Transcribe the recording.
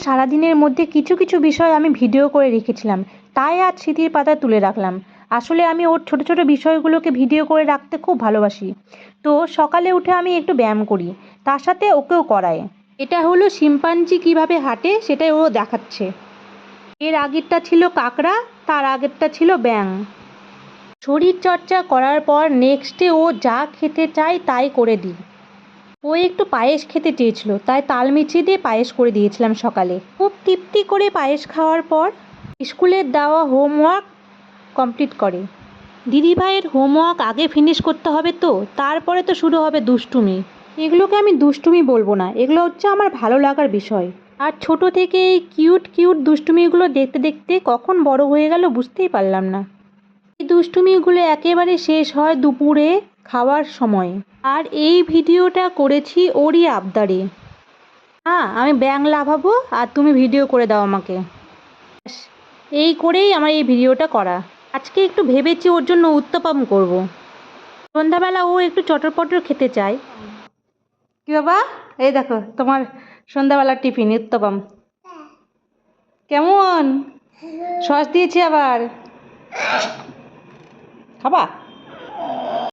সারাদিনের মধ্যে কিছু কিছু বিষয় আমি ভিডিও করে রেখেছিলাম, তাই আজ স্মৃতির পাতায় তুলে রাখলাম। আসলে আমি ওর ছোট ছোট বিষয়গুলোকে ভিডিও করে রাখতে খুব ভালোবাসি। তো সকালে উঠে আমি একটু ব্যায়াম করি, তার সাথে ওকেও করাই। এটা হলো শিম্পাঞ্জি কিভাবে হাঁটে সেটাই ও দেখাচ্ছে। এর আগেরটা ছিল কাকড়া, তার আগেরটা ছিল ব্যাং। শরীর চর্চা করার পর নেক্সটে ও যা খেতে চায় তাই করে দিই। ও একটু পায়েস খেতে চেয়েছিল, তাই তাল মিছরি দিয়ে পায়েস করে দিয়েছিলাম সকালে। খুব তৃপ্তি করে পায়েস খাওয়ার পর স্কুলের দেওয়া হোমওয়ার্ক কমপ্লিট করে। দিদিভাইয়ের হোমওয়ার্ক আগে ফিনিশ করতে হবে, তো তারপরে তো শুরু হবে দুষ্টুমি। এগুলোকে আমি দুষ্টুমি বলবো না, এগুলো হচ্ছে আমার ভালো লাগার বিষয়। আর ছোট থেকে এই কিউট কিউট দুষ্টুমিগুলো দেখতে দেখতে কখন বড় হয়ে গেল বুঝতেই পারলাম না। এই দুষ্টুমিগুলো একেবারে শেষ হয় দুপুরে খাওয়ার সময়। আর এই ভিডিওটা করেছি ওরই আবদারে। হ্যাঁ, আমি ব্যাং লাফাবো আর তুমি ভিডিও করে দাও আমাকে। এই করেই আমার এই ভিডিওটা করা। আজকে একটু ভেবেছি ওর জন্য উত্তপম করব। সন্ধ্যাবেলা ও একটু চটর পটর খেতে চায়। কি বাবা, এই দেখো তোমার সন্ধ্যাবেলার টিফিন উত্তপম। কেমন সস দিয়েছি আবার, খাবা?